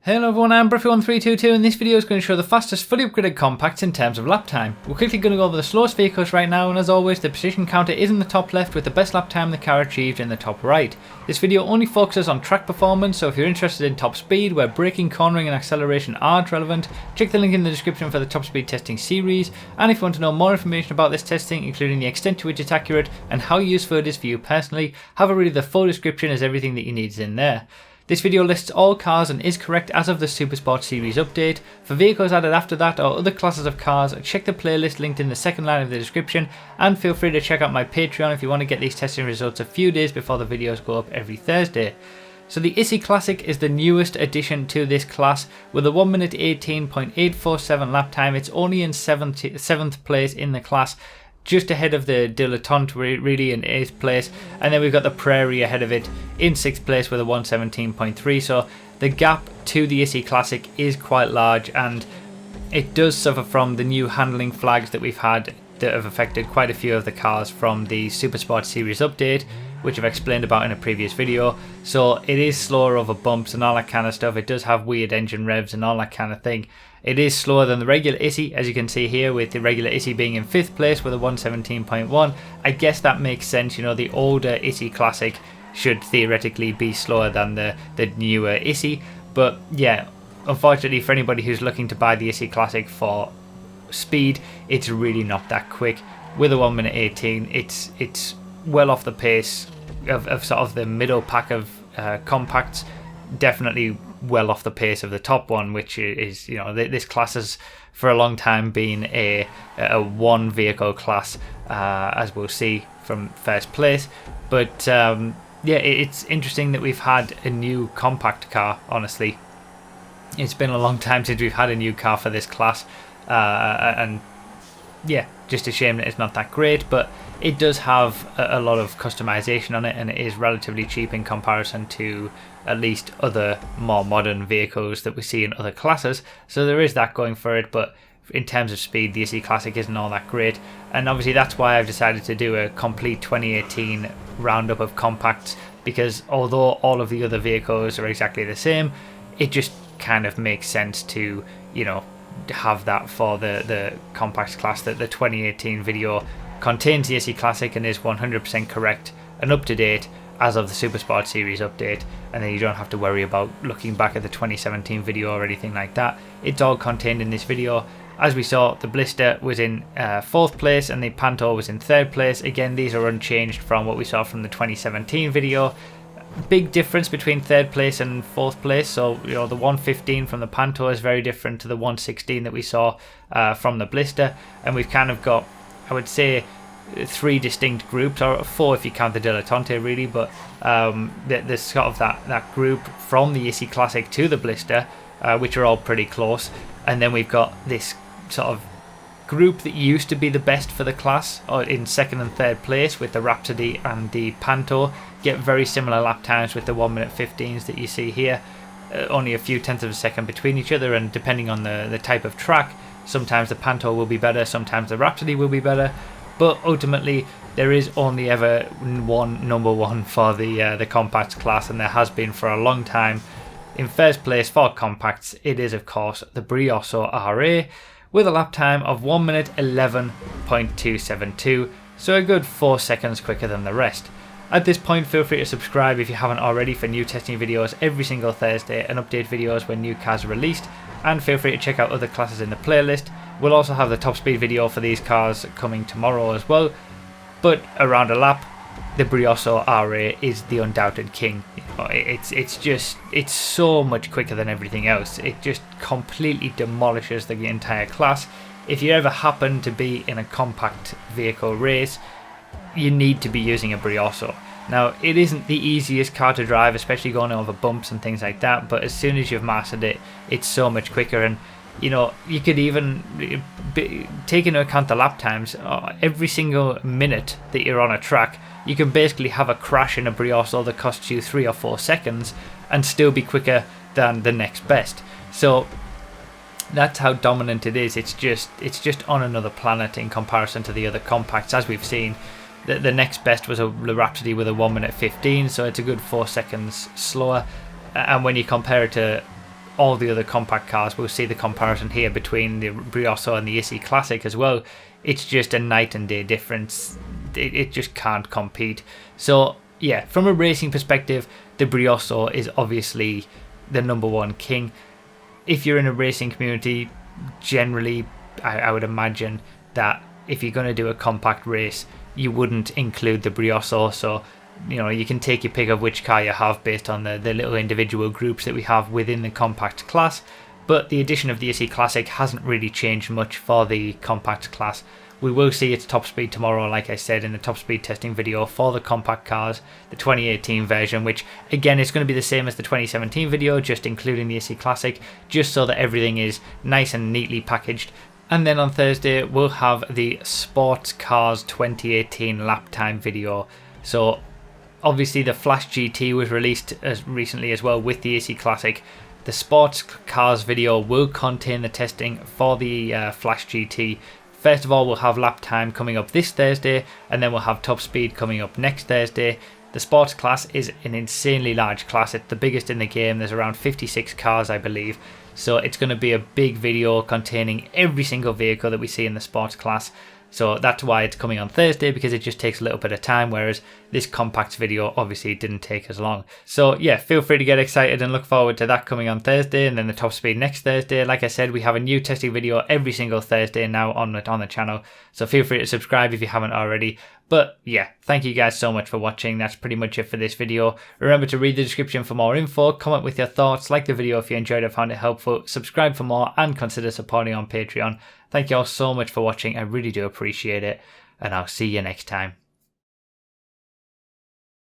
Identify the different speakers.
Speaker 1: Hello everyone, I'm Briffy1322 and this video is going to show the fastest fully upgraded compacts in terms of lap time. We're quickly going to go over the slowest vehicles right now, and as always the position counter is in the top left with the best lap time the car achieved in the top right. This video only focuses on track performance, so if you're interested in top speed where braking, cornering and acceleration aren't relevant, check the link in the description for the top speed testing series, and if you want to know more information about this testing, including the extent to which it's accurate and how useful it is for you personally, have a read of the full description as everything that you need is in there. This video lists all cars and is correct as of the Supersport series update. For vehicles added after that or other classes of cars, check the playlist linked in the second line of the description, and feel free to check out my Patreon if you want to get these testing results a few days before the videos go up every Thursday. So the Issy Classic is the newest addition to this class with a 1 minute 18.847 lap time. It's only in 7th place in the class, just ahead of the Dilettante really in 8th place, and then we've got the Prairie ahead of it in 6th place with a 117.3. so the gap to the Issy Classic is quite large, and it does suffer from the new handling flags that we've had that have affected quite a few of the cars from the Supersport series update, which I've explained about in a previous video. So it is slower over bumps and all that kind of stuff. It does have weird engine revs and all that kind of thing. It is slower than the regular Issy, as you can see here, with the regular Issy being in 5th place with a 117.1. I guess that makes sense, you know, the older Issy Classic should theoretically be slower than the newer Issy. But yeah, unfortunately for anybody who's looking to buy the Issy Classic for speed, it's really not that quick. With a 1 minute 18, it's well off the pace of sort of the middle pack of compacts, definitely well off the pace of the top one, which is, you know, this class has for a long time been a one vehicle class, as we'll see from first place. But yeah, it's interesting that we've had a new compact car. Honestly, it's been a long time since we've had a new car for this class, and yeah, just a shame that it's not that great, but it does have a lot of customization on it, and it is relatively cheap in comparison to at least other more modern vehicles that we see in other classes, so there is that going for it. But in terms of speed, the Issy Classic isn't all that great, and obviously that's why I've decided to do a complete 2018 roundup of compacts, because although all of the other vehicles are exactly the same, it just kind of makes sense to, you know, have that for the compacts class. That the 2018 video contains the Issy Classic and is 100% correct and up to date as of the Supersport series update, and then you don't have to worry about looking back at the 2017 video or anything like that. It's all contained in this video. As we saw, the Blister was in 4th place and the Panto was in 3rd place. Again, these are unchanged from what we saw from the 2017 video. Big difference between 3rd place and 4th place, so you know, the 115 from the Panto is very different to the 116 that we saw from the Blister, and we've kind of got, I would say, 3 distinct groups, or 4 if you count the Dilettante really, but there's sort of that group from the Issy Classic to the Blister, which are all pretty close, and then we've got this sort of group that used to be the best for the class, or in 2nd and 3rd place, with the Rhapsody and the Panto, get very similar lap times with the 1 minute 15s that you see here, only a few tenths of a second between each other, and depending on the type of track, sometimes the Panto will be better, sometimes the Rhapsody will be better, but ultimately there is only ever one number one for the compacts class, and there has been for a long time. In 1st place for compacts, it is of course the Brioso RA, with a lap time of 1 minute 11.272, so a good 4 seconds quicker than the rest. At this point, feel free to subscribe if you haven't already for new testing videos every single Thursday and update videos when new cars are released, and feel free to check out other classes in the playlist. We'll also have the top speed video for these cars coming tomorrow as well. But around a lap, the Brioso RA is the undoubted king. You know, it's so much quicker than everything else. It just completely demolishes the entire class. If you ever happen to be in a compact vehicle race, you need to be using a Brioso. Now, it isn't the easiest car to drive, especially going over bumps and things like that, but as soon as you've mastered it, it's so much quicker. And you know, you could even take into account the lap times. Every single minute that you're on a track, you can basically have a crash in a Brioso that costs you 3 or 4 seconds and still be quicker than the next best. So that's how dominant it is. It's just on another planet in comparison to the other compacts. As we've seen, the next best was the Rhapsody with a 1 minute 15, so it's a good 4 seconds slower. And when you compare it to all the other compact cars. We'll see the comparison here between the Brioso and the Issi Classic as well. It's just a night and day difference. It just can't compete. So yeah, from a racing perspective, the Brioso is obviously the number one king. If you're in a racing community, generally I would imagine that if you're going to do a compact race, you wouldn't include the Brioso. So you can take your pick of which car you have based on the little individual groups that we have within the compact class. But the addition of the Issi Classic hasn't really changed much for the compact class. We will see its top speed tomorrow, like I said, in the top speed testing video for the compact cars, the 2018 version, which again is going to be the same as the 2017 video, just including the Issi Classic, just so that everything is nice and neatly packaged. And then on Thursday, we'll have the Sports Cars 2018 lap time video. So obviously the Flash GT was released as recently as well with the Issi Classic. The Sports Cars video will contain the testing for the Flash GT. First of all, we'll have lap time coming up this Thursday, and then we'll have top speed coming up next Thursday. The sports class is an insanely large class. It's the biggest in the game. There's around 56 cars, I believe. So it's going to be a big video containing every single vehicle that we see in the sports class. So that's why it's coming on Thursday, because it just takes a little bit of time, whereas this compact video obviously didn't take as long. So yeah, feel free to get excited and look forward to that coming on Thursday, and then the top speed next Thursday. Like I said, we have a new testing video every single Thursday now on the channel, so feel free to subscribe if you haven't already. But yeah, thank you guys so much for watching. That's pretty much it for this video. Remember to read the description for more info, comment with your thoughts, like the video if you enjoyed it, found it helpful, subscribe for more, and consider supporting on Patreon. Thank you all so much for watching. I really do appreciate it, and I'll see you next time.